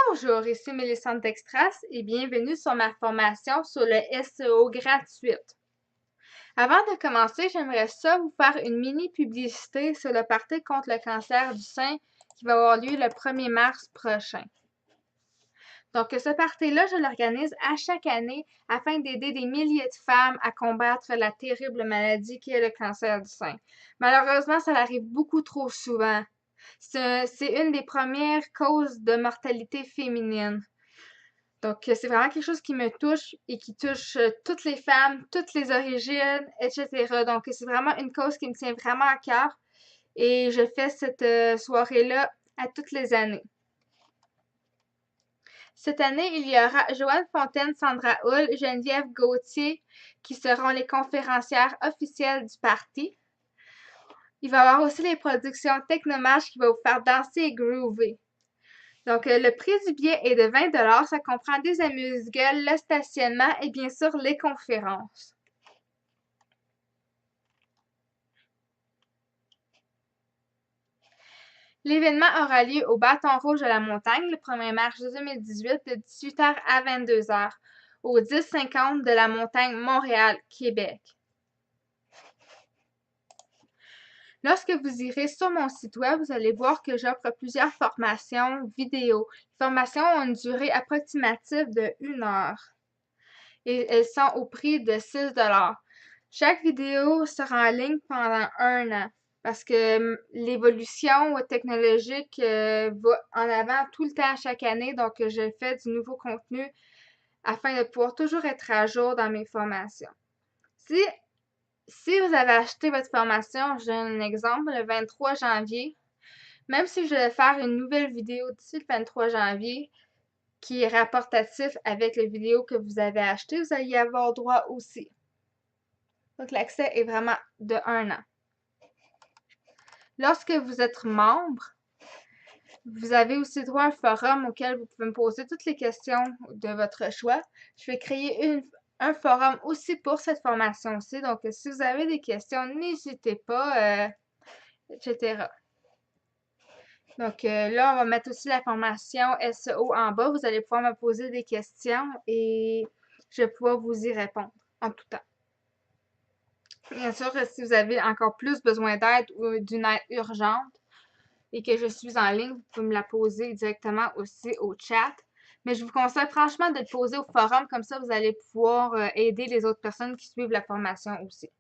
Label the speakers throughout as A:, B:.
A: Bonjour, ici Mélissande Dextras et bienvenue sur ma formation sur le SEO gratuite. Avant de commencer, j'aimerais ça vous faire une mini publicité sur le party contre le cancer du sein qui va avoir lieu le 1er mars prochain. Donc, ce party-là, je l'organise à chaque année afin d'aider des milliers de femmes à combattre la terrible maladie qui est le cancer du sein. Malheureusement, ça arrive beaucoup trop souvent. C'est une des premières causes de mortalité féminine. Donc, c'est vraiment quelque chose qui me touche et qui touche toutes les femmes, toutes les origines, etc. Donc, c'est vraiment une cause qui me tient vraiment à cœur et je fais cette soirée-là à toutes les années. Cette année, il y aura Joanne Fontaine, Sandra Hull, Geneviève Gauthier qui seront les conférencières officielles du party. Il va y avoir aussi les productions Technomage qui va vous faire danser et groover. Donc, le prix du billet est de 20 $. Ça comprend des amuse-gueules, le stationnement et bien sûr les conférences. L'événement aura lieu au Bâton Rouge de la Montagne le 1er mars 2018 de 18h à 22h au 1050 de la Montagne, Montréal, Québec. Lorsque vous irez sur mon site web, vous allez voir que j'offre plusieurs formations vidéo. Les formations ont une durée approximative de 1 heure et elles sont au prix de 6 $. Chaque vidéo sera en ligne pendant 1 an parce que l'évolution technologique va en avant tout le temps chaque année. Donc, je fais du nouveau contenu afin de pouvoir toujours être à jour dans mes formations. Si vous avez acheté votre formation, j'ai un exemple, le 23 janvier, même si je vais faire une nouvelle vidéo d'ici le 23 janvier, qui est rapportatif avec les vidéos que vous avez achetées, vous allez y avoir droit aussi. Donc, l'accès est vraiment de 1 an. Lorsque vous êtes membre, vous avez aussi droit à un forum auquel vous pouvez me poser toutes les questions de votre choix. Je vais créer un forum aussi pour cette formation-ci. Donc, si vous avez des questions, n'hésitez pas, etc. Donc, là, on va mettre aussi la formation SEO en bas. Vous allez pouvoir me poser des questions et je vais pouvoir vous y répondre en tout temps. Bien sûr, si vous avez encore plus besoin d'aide ou d'une aide urgente et que je suis en ligne, vous pouvez me la poser directement aussi au chat. Mais je vous conseille franchement de le poser au forum, comme ça vous allez pouvoir aider les autres personnes qui suivent la formation aussi.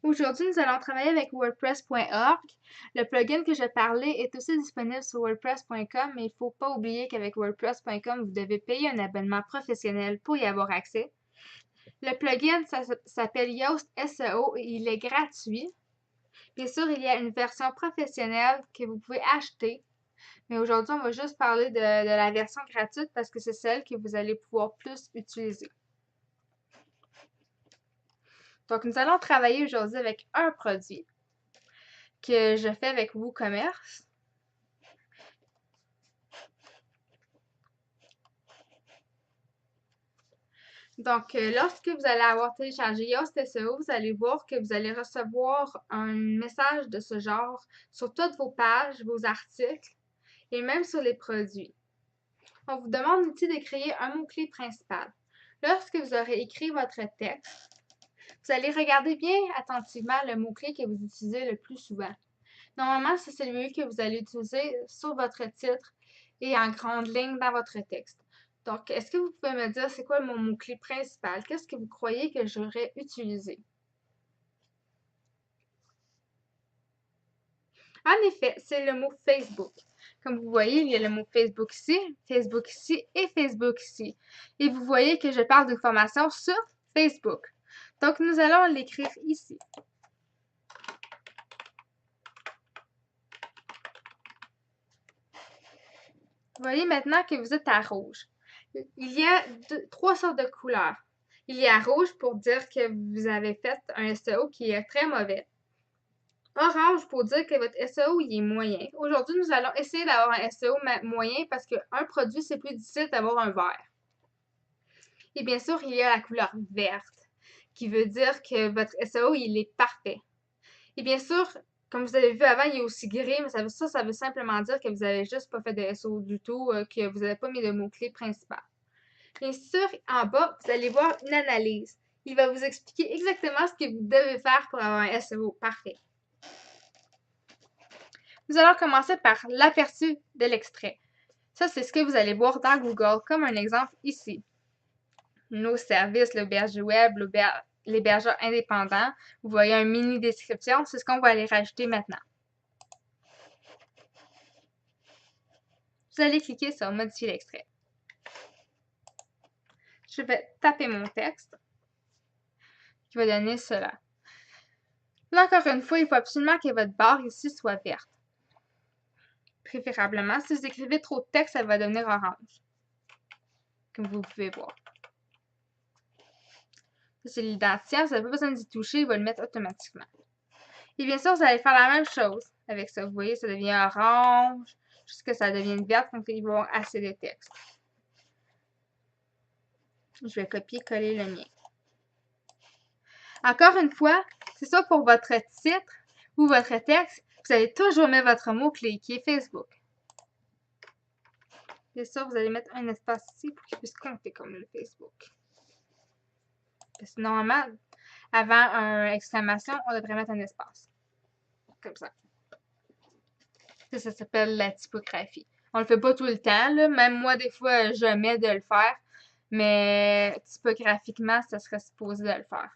A: Aujourd'hui, nous allons travailler avec WordPress.org. Le plugin que je parlais est aussi disponible sur WordPress.com, mais il ne faut pas oublier qu'avec WordPress.com, vous devez payer un abonnement professionnel pour y avoir accès. Le plugin s'appelle Yoast SEO et il est gratuit. Bien sûr, il y a une version professionnelle que vous pouvez acheter, mais aujourd'hui, on va juste parler de la version gratuite parce que c'est celle que vous allez pouvoir plus utiliser. Donc, nous allons travailler aujourd'hui avec un produit que je fais avec WooCommerce. Donc, lorsque vous allez avoir téléchargé Yoast SEO, vous allez voir que vous allez recevoir un message de ce genre sur toutes vos pages, vos articles et même sur les produits. On vous demande ici de créer un mot-clé principal. Lorsque vous aurez écrit votre texte, vous allez regarder bien attentivement le mot-clé que vous utilisez le plus souvent. Normalement, c'est celui que vous allez utiliser sur votre titre et en grande ligne dans votre texte. Donc, est-ce que vous pouvez me dire c'est quoi mon mot-clé principal? Qu'est-ce que vous croyez que j'aurais utilisé? En effet, c'est le mot Facebook. Comme vous voyez, il y a le mot Facebook ici et Facebook ici. Et vous voyez que je parle d'une formation sur Facebook. Donc, nous allons l'écrire ici. Vous voyez maintenant que vous êtes à rouge. Il y a trois sortes de couleurs. Il y a rouge pour dire que vous avez fait un SEO qui est très mauvais. Orange pour dire que votre SEO il est moyen. Aujourd'hui, nous allons essayer d'avoir un SEO moyen parce qu'un produit, c'est plus difficile d'avoir un vert. Et bien sûr, il y a la couleur verte qui veut dire que votre SEO il est parfait. Et bien sûr, Comme vous avez vu avant, il est aussi gris, mais ça veut simplement dire que vous n'avez juste pas fait de SEO du tout, que vous n'avez pas mis le mot-clé principal. Bien sûr, en bas, vous allez voir une analyse. Il va vous expliquer exactement ce que vous devez faire pour avoir un SEO parfait. Nous allons commencer par l'aperçu de l'extrait. Ça, c'est ce que vous allez voir dans Google, comme un exemple ici. Nos services, l'hébergeur web, l'hébergeur indépendant. Vous voyez un mini description, c'est ce qu'on va aller rajouter maintenant. Vous allez cliquer sur modifier l'extrait. Je vais taper mon texte qui va donner cela. Là, encore une fois, il faut absolument que votre barre ici soit verte. Préférablement, si vous écrivez trop de texte, elle va devenir orange. Comme vous pouvez voir. C'est l'identifiant, vous n'avez pas besoin d'y toucher, il va le mettre automatiquement. Et bien sûr, vous allez faire la même chose avec ça. Vous voyez, ça devient orange, jusqu'à ce que ça devienne vert, donc il va y avoir assez de texte. Je vais copier-coller le mien. Encore une fois, c'est ça pour votre titre ou votre texte, vous allez toujours mettre votre mot-clé qui est Facebook. Bien sûr, vous allez mettre un espace ici pour qu'il puisse compter comme le Facebook. Parce que normalement, avant une exclamation, on devrait mettre un espace. Comme ça. Ça s'appelle la typographie. On le fait pas tout le temps, là. Même moi, des fois, je mets de le faire. Mais typographiquement, ça serait supposé de le faire.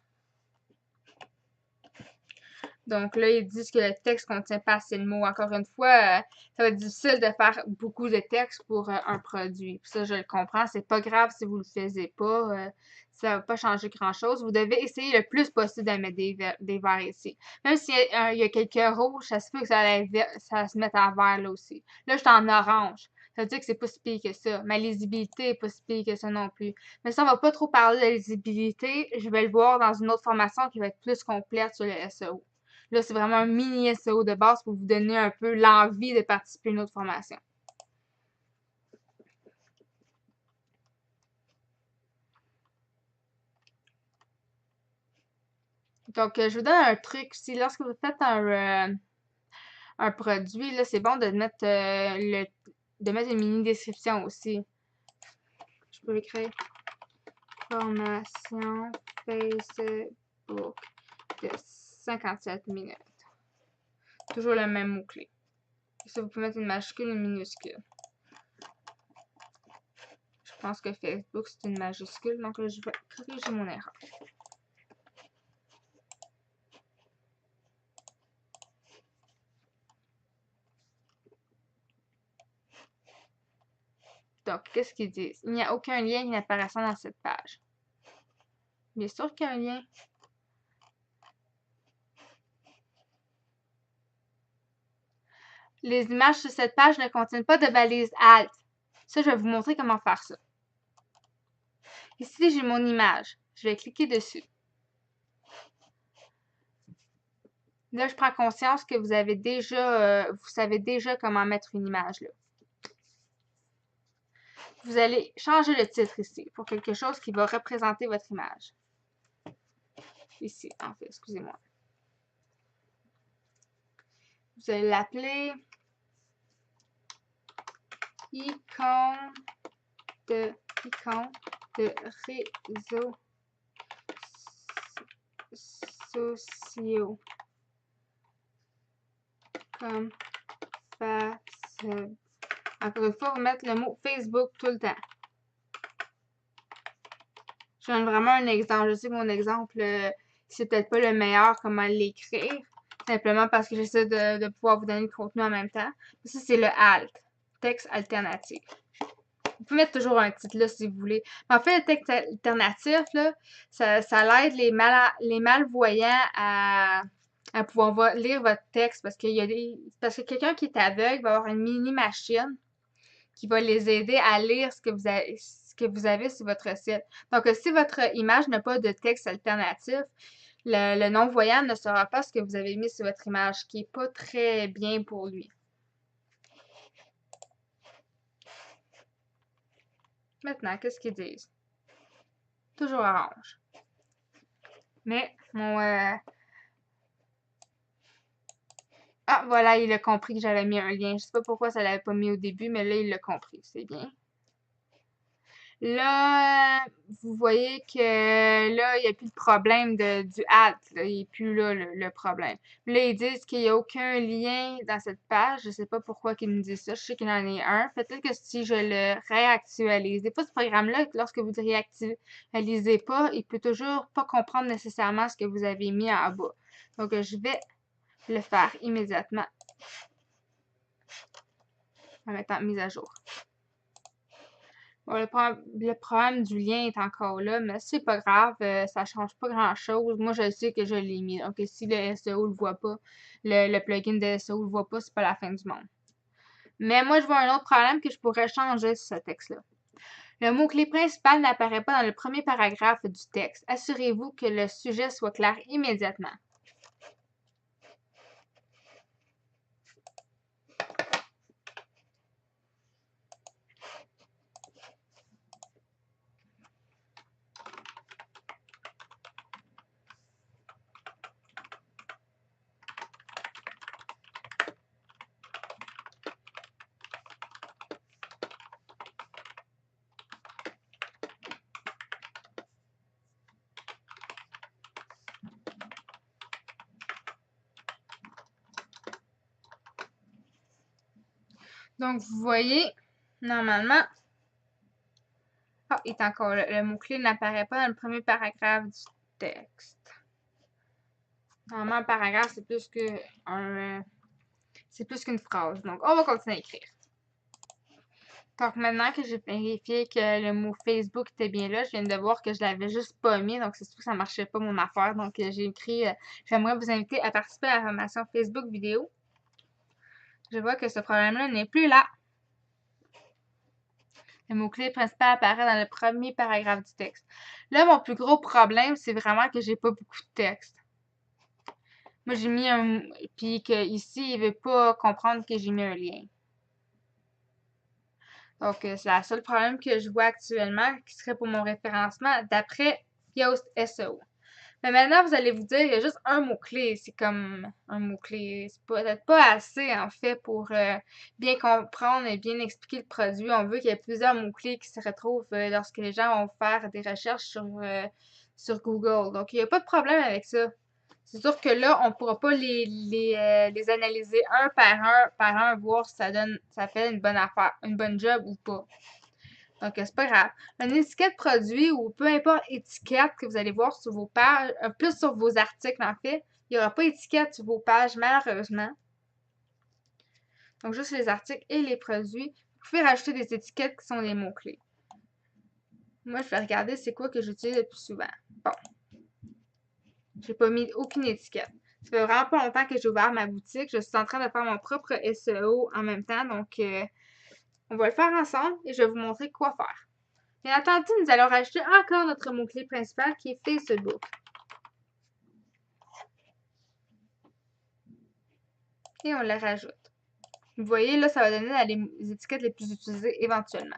A: Donc là, ils disent que le texte contient pas assez de mots. Encore une fois, ça va être difficile de faire beaucoup de texte pour un produit. Puis ça, je le comprends. C'est pas grave si vous le faisiez pas. Ça va pas changer grand-chose. Vous devez essayer le plus possible de mettre des verts ici. Même s'il y a quelques rouges, ça se peut que ça se mette en vert là aussi. Là, je suis en orange. Ça veut dire que c'est pas si pire que ça. Ma lisibilité est pas si pire que ça non plus. Mais ça, on va pas trop parler de lisibilité. Je vais le voir dans une autre formation qui va être plus complète sur le SEO. Là, c'est vraiment un mini SEO de base pour vous donner un peu l'envie de participer à une autre formation. Donc, je vous donne un truc aussi. Lorsque vous faites un produit, là, c'est bon de mettre, de mettre une mini description aussi. Je peux écrire formation Facebook de 57 minutes. Toujours le même mot-clé. Ça, vous pouvez mettre une majuscule et une minuscule. Je pense que Facebook, c'est une majuscule, donc là, je vais corriger mon erreur. Donc, qu'est-ce qu'ils disent? Il n'y a aucun lien apparaissant dans cette page. Bien sûr qu'il y a un lien. Les images sur cette page ne contiennent pas de balise Alt. Ça, je vais vous montrer comment faire ça. Ici, j'ai mon image. Je vais cliquer dessus. Là, je prends conscience que vous avez déjà, vous savez déjà comment mettre une image là. Vous allez changer le titre ici pour quelque chose qui va représenter votre image. Ici, en fait, excusez-moi. Vous allez l'appeler icône de réseaux sociaux comme Facebook. Encore une fois, vous mettez le mot Facebook tout le temps. Je donne vraiment un exemple. Je sais que mon exemple, c'est peut-être pas le meilleur comment l'écrire, simplement parce que j'essaie de pouvoir vous donner le contenu en même temps. Ça, c'est le alt, texte alternatif. Vous pouvez mettre toujours un titre là si vous voulez. Mais en fait, le texte alternatif, là, ça l'aide les malvoyants à pouvoir lire votre texte parce que quelqu'un qui est aveugle va avoir une mini machine qui va les aider à lire ce que vous avez sur votre site. Donc, si votre image n'a pas de texte alternatif, le non-voyant ne saura pas ce que vous avez mis sur votre image, qui n'est pas très bien pour lui. Maintenant, qu'est-ce qu'ils disent? Toujours orange. Mais Ah, voilà, il a compris que j'avais mis un lien. Je sais pas pourquoi ça l'avait pas mis au début, mais là, il l'a compris. C'est bien. Là, vous voyez que là, il n'y a plus de problème du alt. Là. Il n'est plus là le problème. Là, ils disent qu'il n'y a aucun lien dans cette page. Je sais pas pourquoi ils me disent ça. Je sais qu'il en est un. Peut-être que si je le réactualise. Des fois, ce programme-là, lorsque vous le réactualisez pas, il peut toujours pas comprendre nécessairement ce que vous avez mis en bas. Donc, je vais le faire immédiatement en mettant mise à jour. Bon, le problème du lien est encore là, mais c'est pas grave, ça change pas grand-chose. Moi, je sais que je l'ai mis. Donc, si le SEO le voit pas, le plugin de SEO le voit pas, c'est pas la fin du monde. Mais moi, je vois un autre problème que je pourrais changer sur ce texte-là. Le mot-clé principal n'apparaît pas dans le premier paragraphe du texte. Assurez-vous que le sujet soit clair immédiatement. Donc, vous voyez, normalement, ah, il est encore là. Le mot-clé n'apparaît pas dans le premier paragraphe du texte. Normalement, un paragraphe, c'est plus qu'une phrase. Donc, on va continuer à écrire. Donc, maintenant que j'ai vérifié que le mot Facebook était bien là, je viens de voir que je l'avais juste pas mis. Donc, c'est sûr que ça marchait pas mon affaire. Donc, j'ai écrit j'aimerais vous inviter à participer à la formation Facebook vidéo. Je vois que ce problème-là n'est plus là. Le mot-clé principal apparaît dans le premier paragraphe du texte. Là, mon plus gros problème, c'est vraiment que j'ai pas beaucoup de texte. Moi, j'ai mis un... Puis qu'ici, il veut pas comprendre que j'ai mis un lien. Donc, c'est la seule problème que je vois actuellement qui serait pour mon référencement d'après Yoast SEO. Mais maintenant, vous allez vous dire, il y a juste un mot-clé. C'est comme un mot-clé. C'est peut-être pas assez, en fait, pour bien comprendre et bien expliquer le produit. On veut qu'il y ait plusieurs mots-clés qui se retrouvent lorsque les gens vont faire des recherches sur Google. Donc, il n'y a pas de problème avec ça. C'est sûr que là, on ne pourra pas les analyser un par un, voir si ça fait une bonne affaire, une bonne job ou pas. Donc, c'est pas grave. Une étiquette produit ou peu importe étiquette que vous allez voir sur vos pages, plus sur vos articles en fait, il n'y aura pas d'étiquette sur vos pages, malheureusement. Donc, juste les articles et les produits. Vous pouvez rajouter des étiquettes qui sont des mots-clés. Moi, je vais regarder c'est quoi que j'utilise le plus souvent. Bon. J'ai pas mis aucune étiquette. Ça fait vraiment pas longtemps que j'ai ouvert ma boutique. Je suis en train de faire mon propre SEO en même temps. Donc, on va le faire ensemble et je vais vous montrer quoi faire. Bien entendu, nous allons rajouter encore notre mot-clé principal qui est Facebook. Et on le rajoute. Vous voyez, là, ça va donner les étiquettes les plus utilisées éventuellement.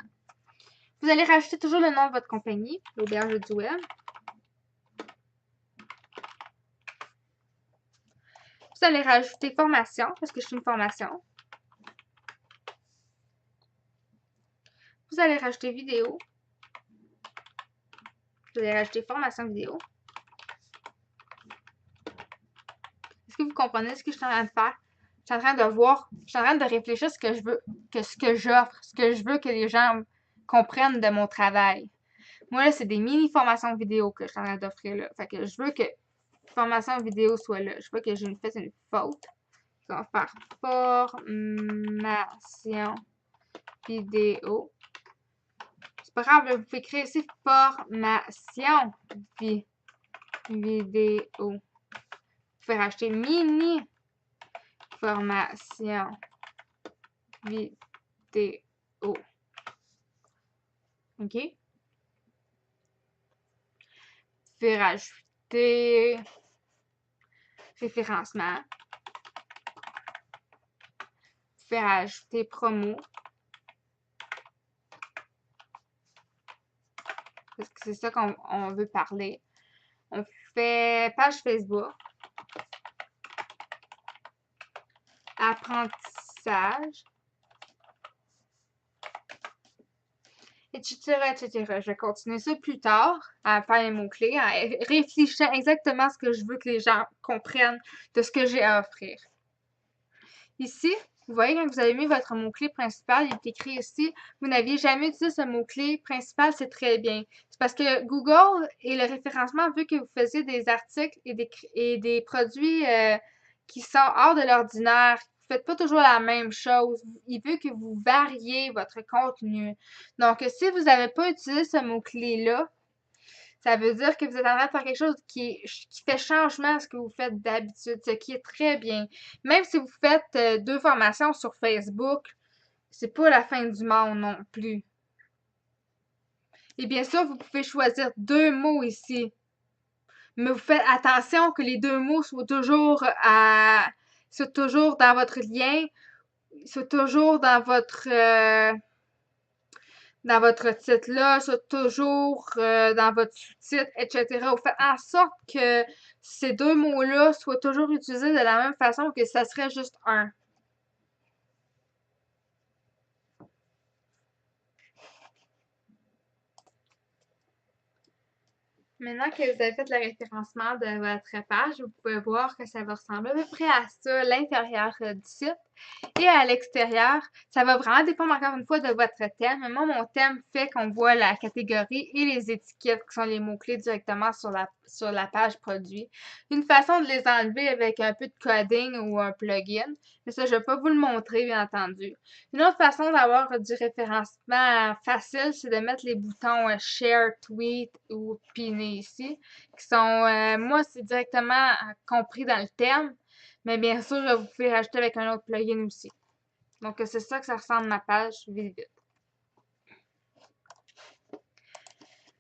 A: Vous allez rajouter toujours le nom de votre compagnie, l'auberge du web. Vous allez rajouter formation, parce que je suis une formation. Vous allez rajouter vidéo. Vous allez rajouter formation vidéo. Est-ce que vous comprenez ce que je suis en train de faire? Je suis en train de voir, je suis en train de réfléchir à ce que je veux, ce que j'offre, ce que je veux que les gens comprennent de mon travail. Moi, là, c'est des mini-formations vidéo que je suis en train d'offrir là. Fait que je veux que formation vidéo soit là. Je vois que j'ai fait une faute. On va faire formation vidéo. C'est pas grave, vous pouvez créer ici formation vidéo. Vous pouvez rajouter mini formation vidéo. OK? Vous pouvez rajouter référencement. Vous pouvez rajouter promo. Parce que c'est ça qu'on veut parler. On fait page Facebook. apprentissage, etc., etc. Je vais continuer ça plus tard, à faire les mots-clés, en réfléchissant exactement à ce que je veux que les gens comprennent de ce que j'ai à offrir. Ici, vous voyez, quand vous avez mis votre mot-clé principal, il est écrit ici, vous n'aviez jamais utilisé ce mot-clé principal, c'est très bien. C'est parce que Google et le référencement veut que vous faisiez des articles et des produits qui sont hors de l'ordinaire. Vous faites pas toujours la même chose. Il veut que vous variez votre contenu. Donc, si vous n'avez pas utilisé ce mot-clé-là, ça veut dire que vous êtes en train de faire quelque chose qui fait changement à ce que vous faites d'habitude, ce qui est très bien. Même si vous faites 2 formations sur Facebook, c'est pas la fin du monde non plus. Et bien sûr, vous pouvez choisir 2 mots ici. Mais vous faites attention que les 2 mots soient toujours dans votre lien, soient toujours dans votre titre-là, soit toujours dans votre sous-titre, etc. Vous faites en sorte que ces 2 mots-là soient toujours utilisés de la même façon que ça serait juste un. Maintenant que vous avez fait le référencement de votre page, vous pouvez voir que ça va ressembler à peu près à ça, l'intérieur du site. Et à l'extérieur, ça va vraiment dépendre encore une fois de votre thème. Mais moi, mon thème fait qu'on voit la catégorie et les étiquettes qui sont les mots-clés directement sur la page produit. Une façon de les enlever avec un peu de coding ou un plugin. Mais ça, je ne vais pas vous le montrer, bien entendu. Une autre façon d'avoir du référencement facile, c'est de mettre les boutons Share, Tweet ou Pinner ici, qui sont, moi, c'est directement compris dans le thème, mais bien sûr, vous pouvez rajouter avec un autre plugin aussi. Donc, c'est ça que ça ressemble à ma page vite vite.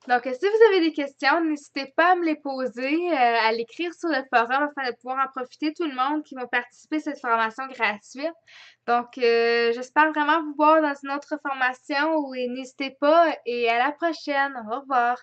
A: Donc, si vous avez des questions, n'hésitez pas à me les poser, à l'écrire sur le forum afin de pouvoir en profiter tout le monde qui va participer à cette formation gratuite. Donc, j'espère vraiment vous voir dans une autre formation et n'hésitez pas et à la prochaine. Au revoir.